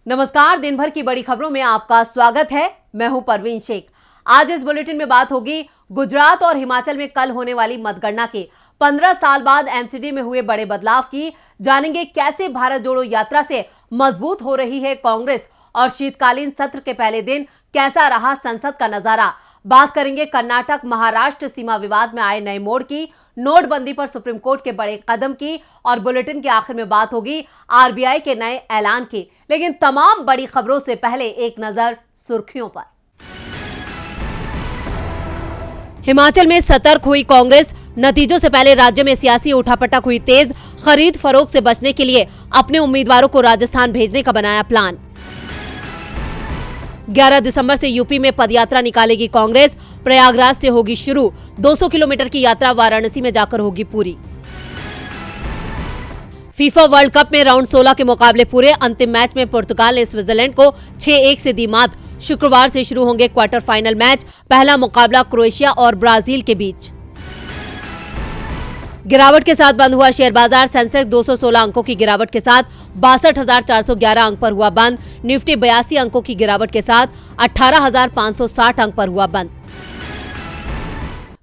नमस्कार, दिन भर की बड़ी खबरों में आपका स्वागत है। मैं हूं परवीन शेख। आज इस बुलेटिन में बात होगी गुजरात और हिमाचल में कल होने वाली मतगणना के 15 साल बाद एमसीडी में हुए बड़े बदलाव की। जानेंगे कैसे भारत जोड़ो यात्रा से मजबूत हो रही है कांग्रेस और शीतकालीन सत्र के पहले दिन कैसा रहा संसद का नजारा। बात करेंगे कर्नाटक महाराष्ट्र सीमा विवाद में आए नए मोड़ की, नोटबंदी पर सुप्रीम कोर्ट के बड़े कदम की और बुलेटिन के आखिर में बात होगी आरबीआई के नए ऐलान की। लेकिन तमाम बड़ी खबरों से पहले एक नजर सुर्खियों पर। हिमाचल में सतर्क हुई कांग्रेस। नतीजों से पहले राज्य में सियासी उठापटक हुई तेज। खरीद फरोख्त से बचने के लिए अपने उम्मीदवारों को राजस्थान भेजने का बनाया प्लान। 11 दिसंबर से यूपी में पदयात्रा निकालेगी कांग्रेस। प्रयागराज से होगी शुरू। 200 किलोमीटर की यात्रा वाराणसी में जाकर होगी पूरी। फीफा वर्ल्ड कप में राउंड 16 के मुकाबले पूरे। अंतिम मैच में पुर्तगाल ने स्विट्जरलैंड को 6-1 से दी मात। शुक्रवार से शुरू होंगे क्वार्टर फाइनल मैच। पहला मुकाबला क्रोएशिया और ब्राजील के बीच। गिरावट के साथ बंद हुआ शेयर बाजार। सेंसेक्स 216 अंकों की गिरावट के साथ 62,411 अंक पर हुआ बंद। निफ्टी 82 अंकों की गिरावट के साथ 18,560 अंक पर हुआ बंद।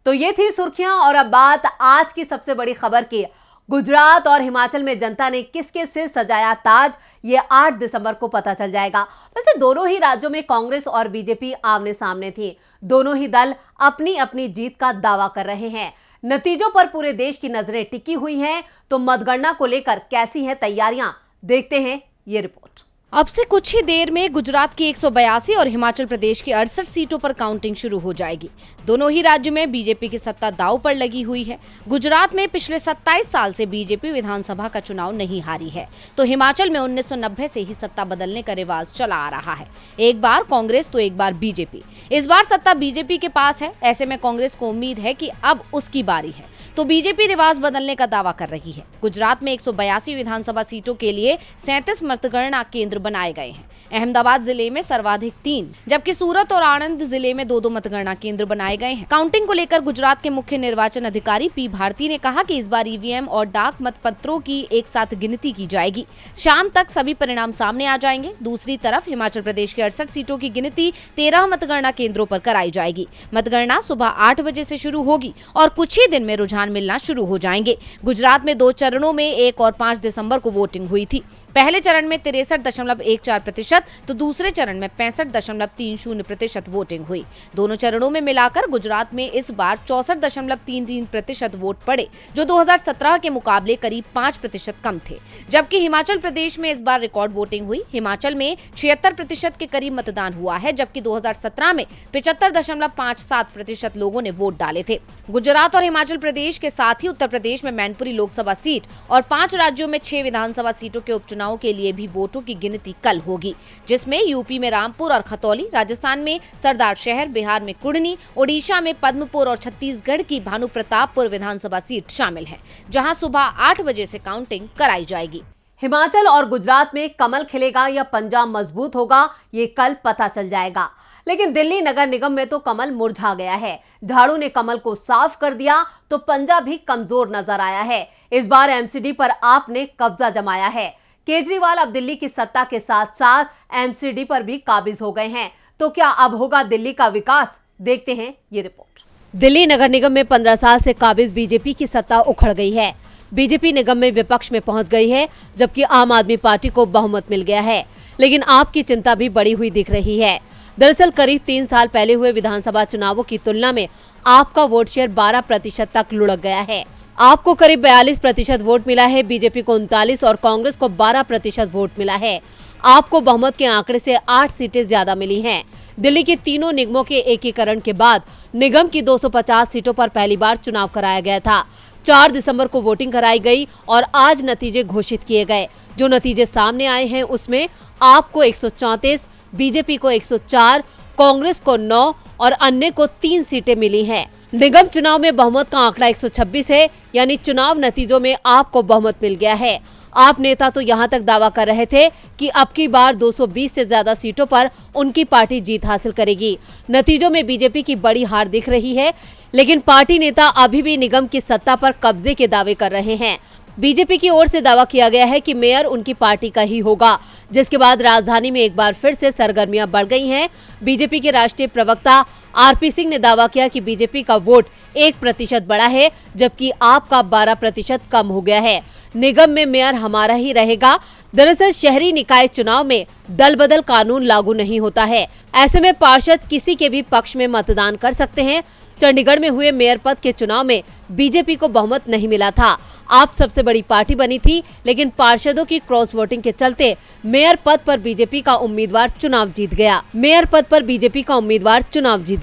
तो ये थी सुर्खियां और अब बात आज की सबसे बड़ी खबर की। गुजरात और हिमाचल में जनता ने किसके सिर सजाया ताज, ये 8 दिसंबर को पता चल जाएगा। वैसे दोनों ही राज्यों में कांग्रेस और बीजेपी आमने सामने थी। दोनों ही दल अपनी अपनी जीत का दावा कर रहे हैं। नतीजों पर पूरे देश की नजरें टिकी हुई हैं, तो मतगणना को लेकर कैसी हैं तैयारियां, देखते हैं ये रिपोर्ट। अब से कुछ ही देर में गुजरात की 182 और हिमाचल प्रदेश की 68 सीटों पर काउंटिंग शुरू हो जाएगी। दोनों ही राज्यों में बीजेपी की सत्ता दांव पर लगी हुई है। गुजरात में पिछले 27 साल से बीजेपी विधानसभा का चुनाव नहीं हारी है, तो हिमाचल में 1990 से ही सत्ता बदलने का रिवाज चला आ रहा है। एक बार कांग्रेस तो एक बार बीजेपी। इस बार सत्ता बीजेपी के पास है। ऐसे में कांग्रेस को उम्मीद है कि अब उसकी बारी है, तो बीजेपी रिवाज बदलने का दावा कर रही है। गुजरात में 182 विधानसभा सीटों के लिए 37 मतगणना केंद्र बनाए गए हैं। अहमदाबाद जिले में सर्वाधिक 3, जबकि सूरत और आणंद जिले में 2-2 मतगणना केंद्र बनाए गए हैं। काउंटिंग को लेकर गुजरात के मुख्य निर्वाचन अधिकारी पी भारती ने कहा कि इस बार ईवीएम और डाक मतपत्रों की एक साथ गिनती की जाएगी। शाम तक सभी परिणाम सामने आ जाएंगे। दूसरी तरफ हिमाचल प्रदेश की 68 सीटों की गिनती 13 मतगणना केंद्रों पर कराई जाएगी। मतगणना सुबह 8 बजे से शुरू होगी और कुछ ही दिन में रुझान मिलना शुरू हो जाएंगे। गुजरात में 2 चरणों में 1 और 5 दिसंबर को वोटिंग हुई थी। पहले चरण में 63.14%, तो दूसरे चरण में 65.30% वोटिंग हुई। दोनों चरणों में मिलाकर गुजरात में इस बार 64.33% वोट पड़े, जो 2017 के मुकाबले करीब 5% कम थे। जबकि हिमाचल प्रदेश में इस बार रिकॉर्ड वोटिंग हुई। हिमाचल में 76% के करीब मतदान हुआ है, जबकि 2017 में 75.57% लोगों ने वोट डाले थे। गुजरात और हिमाचल प्रदेश के साथ ही उत्तर प्रदेश में मैनपुरी लोकसभा सीट और 5 राज्यों में 6 विधानसभा सीटों के उपचुनाव के लिए भी वोटों की गिनती कल होगी, जिसमें यूपी में रामपुर और खतौली, राजस्थान में सरदार शहर, बिहार में कुर्नी, ओडिशा में पद्मपुर और छत्तीसगढ़ की भानु प्रतापपुर विधानसभा सीट शामिल है, जहां सुबह 8 बजे से काउंटिंग कराई जाएगी। हिमाचल और गुजरात में कमल खिलेगा या पंजाब मजबूत होगा, ये कल पता चल जाएगा। लेकिन दिल्ली नगर निगम में तो कमल मुरझा गया है। झाड़ू ने कमल को साफ कर दिया तो पंजाब भी कमजोर नजर आया है। इस बार एमसीडी पर आपने कब्जा जमाया है। केजरीवाल अब दिल्ली की सत्ता के साथ साथ एमसीडी पर भी काबिज हो गए हैं। तो क्या अब होगा दिल्ली का विकास, देखते हैं ये रिपोर्ट। दिल्ली नगर निगम में 15 साल से काबिज बीजेपी की सत्ता उखड़ गई है। बीजेपी निगम में विपक्ष में पहुंच गई है, जबकि आम आदमी पार्टी को बहुमत मिल गया है। लेकिन आपकी चिंता भी बढ़ी हुई दिख रही है। दरअसल करीब 3 साल पहले हुए विधानसभा चुनावों की तुलना में आपका वोट शेयर 12% तक लुढ़क गया है। आपको करीब 42% वोट मिला है, बीजेपी को 39 और कांग्रेस को 12% वोट मिला है। आपको बहुमत के आंकड़े से 8 सीटें ज्यादा मिली हैं। दिल्ली के तीनों निगमों के एकीकरण के बाद निगम की 250 सीटों पर पहली बार चुनाव कराया गया था। 4 दिसंबर को वोटिंग कराई गई और आज नतीजे घोषित किए गए। जो नतीजे सामने आए हैं उसमें आपको 134, बीजेपी को 104, कांग्रेस को 9 और अन्य को 3 सीटें मिली हैं। निगम चुनाव में बहुमत का आंकड़ा 126 है, यानी चुनाव नतीजों में आपको बहुमत मिल गया है। आप नेता तो यहां तक दावा कर रहे थे कि अब की बार 220 से ज्यादा सीटों पर उनकी पार्टी जीत हासिल करेगी। नतीजों में बीजेपी की बड़ी हार दिख रही है, लेकिन पार्टी नेता अभी भी निगम की सत्ता पर कब्जे के दावे कर रहे हैं। बीजेपी की ओर से दावा किया गया है कि मेयर उनकी पार्टी का ही होगा, जिसके बाद राजधानी में एक बार फिर से सरगर्मियां बढ़ गई हैं। बीजेपी के राष्ट्रीय प्रवक्ता आरपी सिंह ने दावा किया कि बीजेपी का वोट 1% बढ़ा है, जबकि आप का 12% कम हो गया है। निगम में मेयर हमारा ही रहेगा। दरअसल शहरी निकाय चुनाव में दल बदल कानून लागू नहीं होता है। ऐसे में पार्षद किसी के भी पक्ष में मतदान कर सकते हैं। चंडीगढ़ में हुए मेयर पद के चुनाव में बीजेपी को बहुमत नहीं मिला था। आप सबसे बड़ी पार्टी बनी थी, लेकिन पार्षदों की क्रॉस वोटिंग के चलते मेयर पद पर बीजेपी का उम्मीदवार चुनाव जीत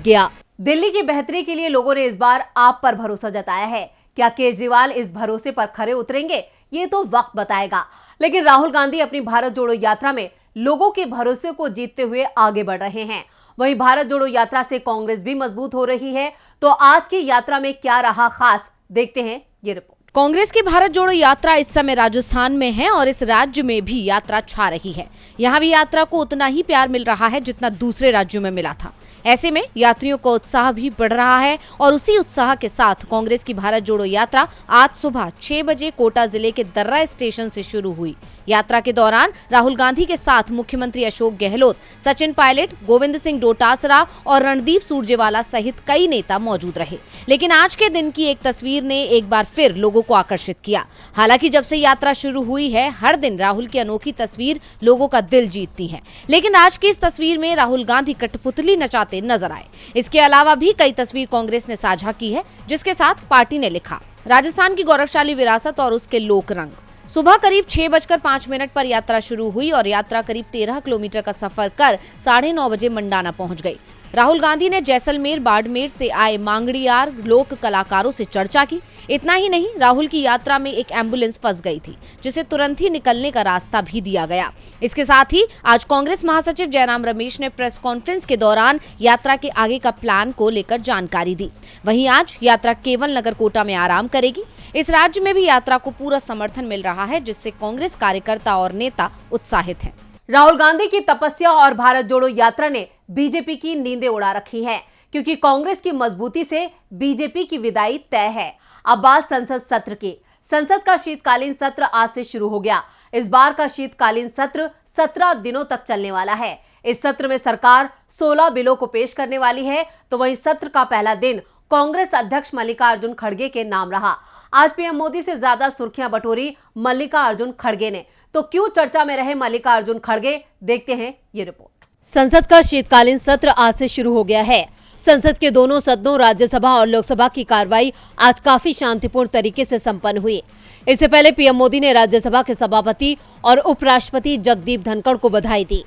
गया। दिल्ली की बेहतरी के लिए लोगों ने इस बार आप पर भरोसा जताया है। क्या केजरीवाल इस भरोसे पर खरे उतरेंगे, ये तो वक्त बताएगा। लेकिन राहुल गांधी अपनी भारत जोड़ो यात्रा में लोगों के भरोसे को जीतते हुए आगे बढ़ रहे हैं। वहीं भारत जोड़ो यात्रा से कांग्रेस भी मजबूत हो रही है। तो आज की यात्रा में क्या रहा खास, देखते हैं ये रिपोर्ट। कांग्रेस की भारत जोड़ो यात्रा इस समय राजस्थान में है और इस राज्य में भी यात्रा छा रही है। यहाँ भी यात्रा को उतना ही प्यार मिल रहा है जितना दूसरे राज्यों में मिला था। ऐसे में यात्रियों का उत्साह भी बढ़ रहा है और उसी उत्साह के साथ कांग्रेस की भारत जोड़ो यात्रा आज सुबह 6 बजे कोटा जिले के दर्रा स्टेशन से शुरू हुई। यात्रा के दौरान राहुल गांधी के साथ मुख्यमंत्री अशोक गहलोत, सचिन पायलट, गोविंद सिंह डोटासरा और रणदीप सुरजेवाला सहित कई नेता मौजूद रहे। लेकिन आज के दिन की एक तस्वीर ने एक बार फिर लोगों को आकर्षित किया। हालांकि जब से यात्रा शुरू हुई है, हर दिन राहुल की अनोखी तस्वीर लोगों का दिल जीतती है। लेकिन आज की इस तस्वीर में राहुल गांधी कठपुतली नचाते नजर आए। इसके अलावा भी कई तस्वीर कांग्रेस ने साझा की है, जिसके साथ पार्टी ने लिखा, राजस्थान की गौरवशाली विरासत और उसके लोक रंग। सुबह करीब 6:05 पर यात्रा शुरू हुई और यात्रा करीब 13 किलोमीटर का सफर कर 9:30 बजे मंडाना पहुंच गई। राहुल गांधी ने जैसलमेर, बाड़मेर से आए मांगड़ियार लोक कलाकारों से चर्चा की। इतना ही नहीं, राहुल की यात्रा में एक एम्बुलेंस फंस गई थी, जिसे तुरंत ही निकलने का रास्ता भी दिया गया। इसके साथ ही आज कांग्रेस महासचिव जयराम रमेश ने प्रेस कॉन्फ्रेंस के दौरान यात्रा के आगे का प्लान को लेकर जानकारी दी। वहीं आज यात्रा केवल नगर कोटा में आराम करेगी। इस राज्य में भी यात्रा को पूरा समर्थन मिल रहा है, जिससे कांग्रेस कार्यकर्ता और नेता उत्साहित हैं। राहुल गांधी की तपस्या और भारत जोड़ो यात्रा ने बीजेपी की नींदें उड़ा रखी है, क्योंकि कांग्रेस की मजबूती से बीजेपी की विदाई तय है। अब बात संसद सत्र की। संसद का शीतकालीन सत्र आज से शुरू हो गया। इस बार का शीतकालीन सत्र 17 दिनों तक चलने वाला है। इस सत्र में सरकार 16 बिलों को पेश करने वाली है। तो वहीं सत्र का पहला दिन कांग्रेस अध्यक्ष मल्लिकार्जुन खड़गे के नाम रहा। आज पीएम मोदी से ज्यादा सुर्खियां बटोरी मल्लिकार्जुन खड़गे ने। तो क्यों चर्चा में रहे मल्लिकार्जुन खड़गे, देखते हैं ये रिपोर्ट। संसद का शीतकालीन सत्र आज से शुरू हो गया है। संसद के दोनों सदनों राज्यसभा और लोकसभा की कार्रवाई आज काफी शांतिपूर्ण तरीके से संपन्न हुई। इससे पहले पीएम मोदी ने राज्यसभा के सभापति और उपराष्ट्रपति जगदीप धनखड़ को बधाई दी।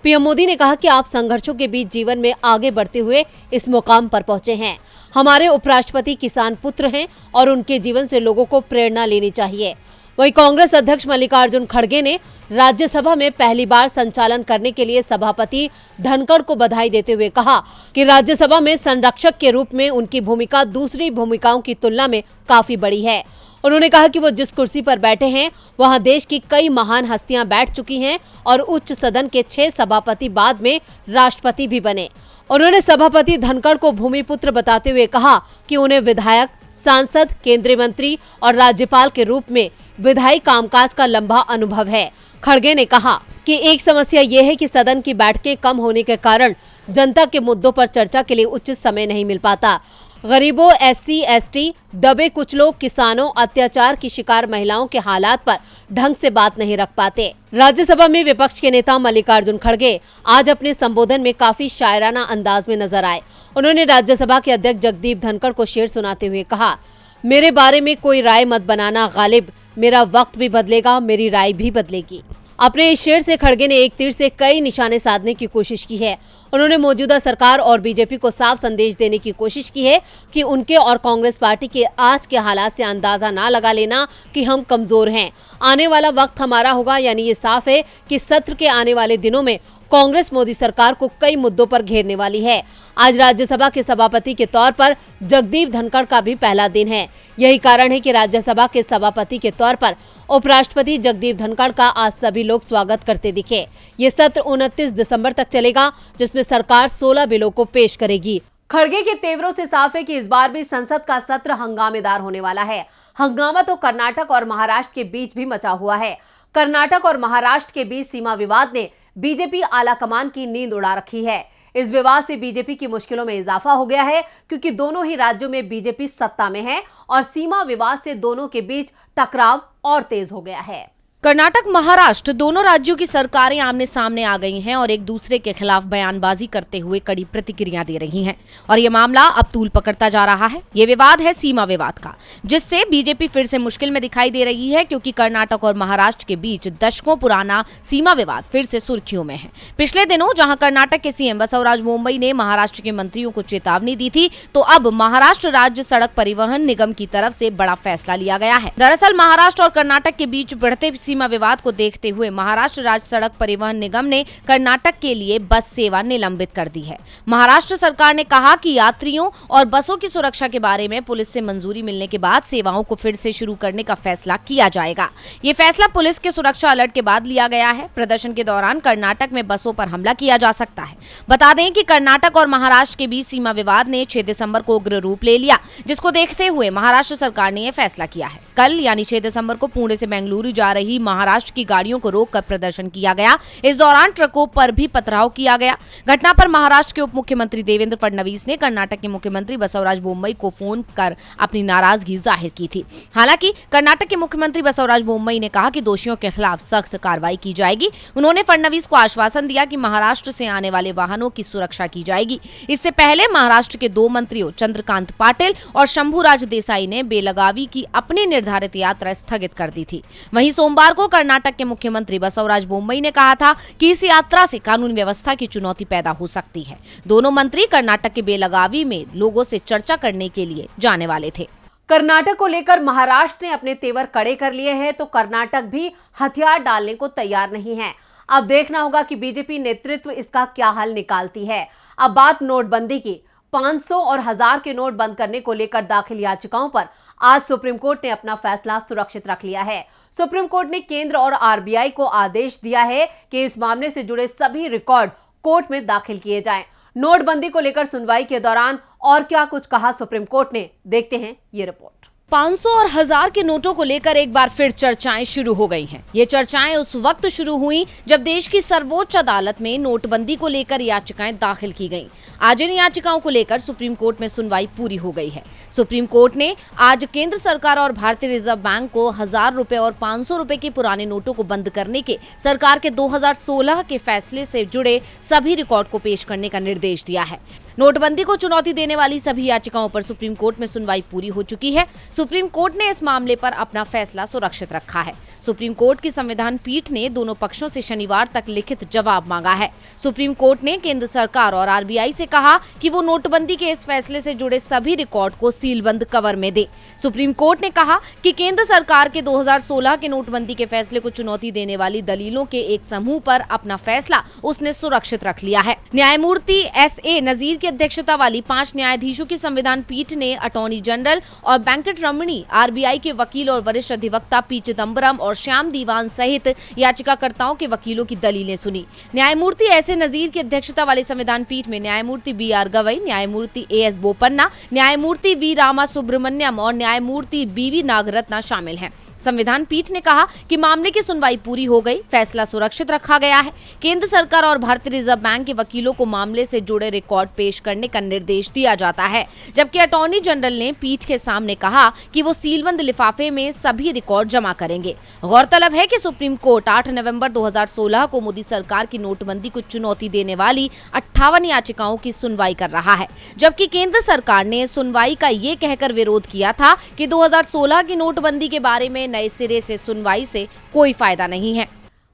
पीएम मोदी ने कहा कि आप संघर्षों के बीच जीवन में आगे बढ़ते हुए इस मुकाम पर पहुंचे हैं। हमारे उपराष्ट्रपति किसान पुत्र हैं और उनके जीवन से लोगों को प्रेरणा लेनी चाहिए। वहीं कांग्रेस अध्यक्ष मल्लिकार्जुन खड़गे ने राज्यसभा में पहली बार संचालन करने के लिए सभापति धनखड़ को बधाई देते हुए कहा कि राज्यसभा में संरक्षक के रूप में उनकी भूमिका दूसरी भूमिकाओं की तुलना में काफी बड़ी है। उन्होंने कहा कि वो जिस कुर्सी पर बैठे हैं, वहां देश की कई महान हस्तियां बैठ चुकी हैं और उच्च सदन के 6 सभापति बाद में राष्ट्रपति भी बने। उन्होंने सभापति धनखड़ को भूमिपुत्र बताते हुए कहा कि उन्हें विधायक, सांसद, केंद्रीय मंत्री और राज्यपाल के रूप में विधायी कामकाज का लंबा अनुभव है। खड़गे ने कहा कि एक समस्या ये है कि सदन की बैठकें कम होने के कारण जनता के मुद्दों पर चर्चा के लिए उचित समय नहीं मिल पाता। गरीबों, SC, ST, दबे कुचलों, किसानों, अत्याचार की शिकार महिलाओं के हालात पर ढंग से बात नहीं रख पाते। राज्यसभा में विपक्ष के नेता मल्लिकार्जुन खड़गे आज अपने संबोधन में काफी शायराना अंदाज में नजर आए। उन्होंने राज्यसभा के अध्यक्ष जगदीप धनखड़ को शेर सुनाते हुए कहा, मेरे बारे में कोई राय मत बनाना गालिब, मेरा वक्त भी बदलेगा, मेरी राय भी बदलेगी। अपने इस शेर से खड़गे ने एक तीर से कई निशाने साधने की कोशिश की है। उन्होंने मौजूदा सरकार और बीजेपी को साफ संदेश देने की कोशिश की है कि उनके और कांग्रेस पार्टी के आज के हालात से अंदाजा ना लगा लेना कि हम कमजोर हैं। आने वाला वक्त हमारा होगा, यानी ये साफ है कि सत्र के आने वाले दिनों में कांग्रेस मोदी सरकार को कई मुद्दों पर घेरने वाली है। आज राज्यसभा के सभापति के तौर पर जगदीप धनखड़ का भी पहला दिन है। यही कारण है कि राज्यसभा के सभापति के तौर पर उपराष्ट्रपति जगदीप धनखड़ का आज सभी लोग स्वागत करते दिखे। ये सत्र 29 दिसंबर तक चलेगा, जिसमें सरकार 16 बिलों को पेश करेगी। खड़गे के तेवरों से साफ है कि इस बार भी संसद का सत्र हंगामेदार होने वाला है। हंगामा तो कर्नाटक और महाराष्ट्र के बीच भी मचा हुआ है। कर्नाटक और महाराष्ट्र के बीच सीमा विवाद ने बीजेपी आलाकमान की नींद उड़ा रखी है। इस विवाद से बीजेपी की मुश्किलों में इजाफा हो गया है, क्योंकि दोनों ही राज्यों में बीजेपी सत्ता में है और सीमा विवाद से दोनों के बीच टकराव और तेज हो गया है। कर्नाटक महाराष्ट्र दोनों राज्यों की सरकारें आमने सामने आ गई हैं और एक दूसरे के खिलाफ बयानबाजी करते हुए कड़ी प्रतिक्रिया दे रही हैं और ये मामला अब तूल पकड़ता जा रहा है। ये विवाद है सीमा विवाद का, जिससे बीजेपी फिर से मुश्किल में दिखाई दे रही है, क्योंकि कर्नाटक और महाराष्ट्र के बीच दशकों पुराना सीमा विवाद फिर से सुर्खियों में है। पिछले दिनों जहां कर्नाटक के सीएम बसवराज बोम्मई ने महाराष्ट्र के मंत्रियों को चेतावनी दी थी, तो अब महाराष्ट्र राज्य सड़क परिवहन निगम की तरफ से बड़ा फैसला लिया गया है। दरअसल महाराष्ट्र और कर्नाटक के बीच बढ़ते सीमा विवाद को देखते हुए महाराष्ट्र राज्य सड़क परिवहन निगम ने कर्नाटक के लिए बस सेवा निलंबित कर दी है। महाराष्ट्र सरकार ने कहा कि यात्रियों और बसों की सुरक्षा के बारे में पुलिस से मंजूरी मिलने के बाद सेवाओं को फिर से शुरू करने का फैसला किया जाएगा। ये फैसला पुलिस के सुरक्षा अलर्ट के बाद लिया गया है। प्रदर्शन के दौरान कर्नाटक में बसों पर हमला किया जा सकता है। बता दें कि कर्नाटक और महाराष्ट्र के बीच सीमा विवाद ने 6 दिसंबर को उग्र रूप ले लिया, जिसको देखते हुए महाराष्ट्र सरकार ने यह फैसला किया है। कल यानी 6 दिसंबर को पुणे से बेंगलुरु जा रही महाराष्ट्र की गाड़ियों को रोककर प्रदर्शन किया गया। इस दौरान ट्रकों पर भी पथराव किया गया। घटना पर महाराष्ट्र के उप मुख्यमंत्री देवेंद्र फडणवीस ने कर्नाटक के मुख्यमंत्री बसवराज बोम्मई को फोन कर अपनी नाराजगी जाहिर की थी। हालांकि कर्नाटक के मुख्यमंत्री बसवराज बोम्मई ने कहा कि दोषियों के खिलाफ सख्त कार्रवाई की जाएगी। उन्होंने फडणवीस को आश्वासन दिया कि महाराष्ट्र से आने वाले वाहनों की सुरक्षा की जाएगी। इससे पहले महाराष्ट्र के 2 मंत्रियों चंद्रकांत पाटिल और शंभूराज देसाई ने बेलगावी की अपनी निर्धारित यात्रा स्थगित कर दी थी। वहीं सोमवार को कर्नाटक के मुख्यमंत्री बसवराज बोम्मई ने कहा था कि इस यात्रा से कानून व्यवस्था की चुनौती पैदा हो सकती है। दोनों मंत्री कर्नाटक के बेलगावी में लोगों से चर्चा करने के लिए जाने वाले थे। कर्नाटक को लेकर महाराष्ट्र ने अपने तेवर कड़े कर लिए हैं, तो कर्नाटक भी हथियार डालने को तैयार नहीं है। अब देखना होगा कि बीजेपी नेतृत्व इसका क्या हल निकालती है। अब बात नोटबंदी की। 500 और 1000 के नोट बंद करने को लेकर दाखिल याचिकाओं पर आज सुप्रीम कोर्ट ने अपना फैसला सुरक्षित रख लिया है। सुप्रीम कोर्ट ने केंद्र और आरबीआई को आदेश दिया है कि इस मामले से जुड़े सभी रिकॉर्ड कोर्ट में दाखिल किए जाएं। नोटबंदी को लेकर सुनवाई के दौरान और क्या कुछ कहा सुप्रीम कोर्ट ने, देखते हैं ये रिपोर्ट। 500 और 1000 के नोटों को लेकर एक बार फिर चर्चाएं शुरू हो गई हैं। ये चर्चाएं उस वक्त शुरू हुई जब देश की सर्वोच्च अदालत में नोटबंदी को लेकर याचिकाएं दाखिल की गईं। आज इन याचिकाओं को लेकर सुप्रीम कोर्ट में सुनवाई पूरी हो गई है। सुप्रीम कोर्ट ने आज केंद्र सरकार और भारतीय रिजर्व बैंक को 1000 रुपए और 500 रुपए के पुराने नोटों को बंद करने के सरकार के 2016 के फैसले से जुड़े सभी रिकॉर्ड को पेश करने का निर्देश दिया है। नोटबंदी को चुनौती देने वाली सभी याचिकाओं पर सुप्रीम कोर्ट में सुनवाई पूरी हो चुकी है। सुप्रीम कोर्ट ने इस मामले पर अपना फैसला सुरक्षित रखा है। सुप्रीम कोर्ट की संविधान पीठ ने दोनों पक्षों से शनिवार तक लिखित जवाब मांगा है। सुप्रीम कोर्ट ने केंद्र सरकार और आरबीआई से कहा कि वो नोटबंदी के इस फैसले से जुड़े सभी रिकॉर्ड को सीलबंद कवर में दे। सुप्रीम कोर्ट ने कहा कि केंद्र सरकार के 2016 के नोटबंदी के फैसले को चुनौती देने वाली दलीलों के एक समूह पर अपना फैसला उसने सुरक्षित रख लिया है। न्यायमूर्ति एस.ए. नजीर की अध्यक्षता वाली 5 न्यायाधीशों की संविधान पीठ ने अटॉर्नी जनरल और वेंकट रमणी, आरबीआई के वकील और वरिष्ठ अधिवक्ता पी चिदम्बरम और श्याम दीवान सहित याचिकाकर्ताओं के वकीलों की दलीलें सुनी। न्यायमूर्ति एस.ए. नजीर की अध्यक्षता वाली संविधान पीठ में न्यायमूर्ति बी.आर. गवई, न्यायमूर्ति ए.एस. बोपन्ना, न्यायमूर्ति वी. रामा सुब्रमण्यम और न्यायमूर्ति बी.वी. नागरत्ना शामिल हैं। संविधान पीठ ने कहा कि मामले की सुनवाई पूरी हो गई, फैसला सुरक्षित रखा गया है। केंद्र सरकार और भारतीय रिजर्व बैंक के वकीलों को मामले से जुड़े रिकॉर्ड पेश करने का निर्देश दिया जाता है, जबकि अटॉर्नी जनरल ने पीठ के सामने कहा कि वो सीलबंद लिफाफे में सभी रिकॉर्ड जमा करेंगे। गौरतलब है कि सुप्रीम कोर्ट 8 नवंबर 2016 को मोदी सरकार की नोटबंदी को चुनौती देने वाली 58 याचिकाओं की सुनवाई कर रहा है, जबकि केंद्र सरकार ने सुनवाई का ये कहकर विरोध किया था कि 2016 की नोटबंदी के बारे में नए सिरे से सुनवाई से कोई फायदा नहीं है।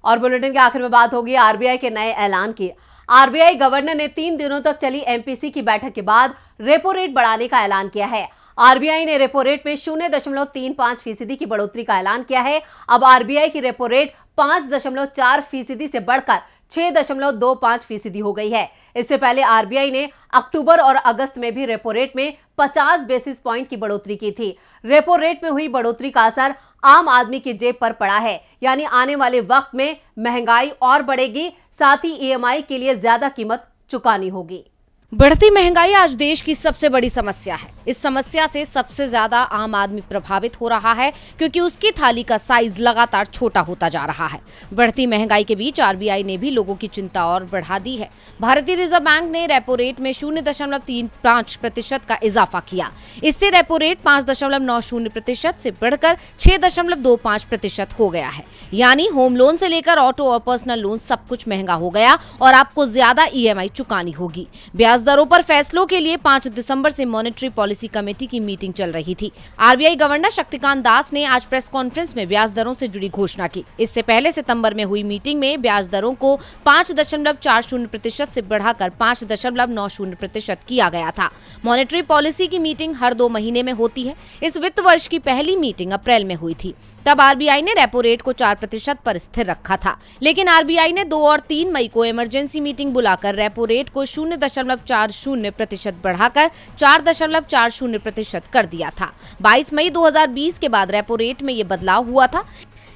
और बुलेटिन के आखिर में बात होगी आरबीआई के नए ऐलान की। आरबीआई गवर्नर ने 3 दिनों तक चली एमपीसी की बैठक के बाद रेपो रेट बढ़ाने का ऐलान किया है। आरबीआई ने रेपो रेट में 0.35% की बढ़ोतरी का ऐलान किया है। अब आरबीआई की रेपो रेट 5.4% से बढ़कर 6.25% हो गई है। इससे पहले आरबीआई ने अक्टूबर और अगस्त में भी रेपो रेट में 50 बेसिस पॉइंट की बढ़ोतरी की थी। रेपो रेट में हुई बढ़ोतरी का असर आम आदमी की जेब पर पड़ा है, यानी आने वाले वक्त में महंगाई और बढ़ेगी, साथ ही ईएमआई के लिए ज्यादा कीमत चुकानी होगी। बढ़ती महंगाई आज देश की सबसे बड़ी समस्या है। इस समस्या से सबसे ज्यादा आम आदमी प्रभावित हो रहा है क्योंकि उसकी थाली का साइज लगातार छोटा होता जा रहा है। बढ़ती महंगाई के बीच आरबीआई ने भी लोगों की चिंता और बढ़ा दी है। भारतीय रिजर्व बैंक ने रेपो रेट में 0.35% का इजाफा किया। इससे रेपो रेट 5.90% से बढ़कर 6.25% हो गया है। यानी होम लोन से लेकर ऑटो और पर्सनल लोन सब कुछ महंगा हो गया और आपको ज्यादा ईएमआई चुकानी होगी। ब्याज दरों पर फैसलों के लिए 5 दिसंबर से मॉनेटरी पॉलिसी कमेटी की मीटिंग चल रही थी। आरबीआई गवर्नर शक्तिकांत दास ने आज प्रेस कॉन्फ्रेंस में ब्याज दरों से जुड़ी घोषणा की। इससे पहले सितंबर में हुई मीटिंग में ब्याज दरों को 5.40% से बढ़ाकर 5.90% किया गया था। मॉनेटरी पॉलिसी की मीटिंग हर 2 महीने में होती है। इस वित्त वर्ष की पहली मीटिंग अप्रैल में हुई थी। तब आरबीआई ने रेपो रेट को 4% पर स्थिर रखा था, लेकिन आरबीआई ने 2 और 3 मई को इमरजेंसी मीटिंग बुलाकर रेपो रेट को 0.40% बढ़ाकर 4.40% कर दिया था। 22 मई 2020 के बाद रेपो रेट में ये बदलाव हुआ था।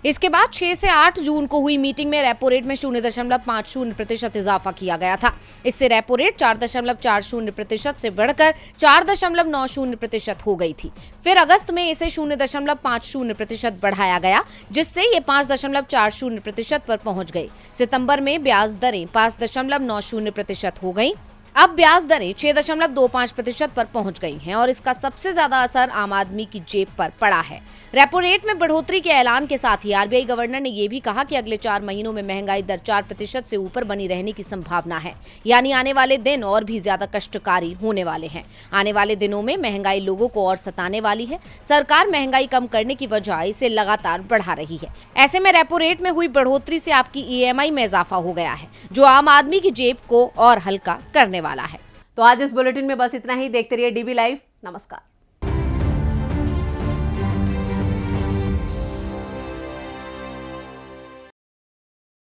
इसके बाद 6 से 8 जून को हुई मीटिंग में रेपो रेट में 0.50% इजाफा किया गया था। इससे रेपो रेट 4.40% से बढ़कर 4.90% हो गई थी। फिर अगस्त में इसे 0.50% बढ़ाया गया, जिससे ये 5.40% पर पहुंच गई। सितंबर में ब्याज दरें 5.90% हो गई। अब ब्याज दरें 6.25% पर पहुंच गई हैं और इसका सबसे ज्यादा असर आम आदमी की जेब पर पड़ा है। रेपो रेट में बढ़ोतरी के ऐलान के साथ ही आरबीआई गवर्नर ने यह भी कहा कि अगले 4 महीनों में महंगाई दर 4% से ऊपर बनी रहने की संभावना है। यानी आने वाले दिन और भी ज्यादा कष्टकारी होने वाले हैं। आने वाले दिनों में महंगाई लोगों को और सताने वाली है। सरकार महंगाई कम करने की बजाय इसे लगातार बढ़ा रही है। ऐसे में रेपो रेट में हुई बढ़ोतरी से आपकी ईएमआई में इजाफा हो गया है, जो आम आदमी की जेब को और हल्का करने वाला है। तो आज इस बुलेटिन में बस इतना ही। देखते रहिए डीबी लाइव। नमस्कार।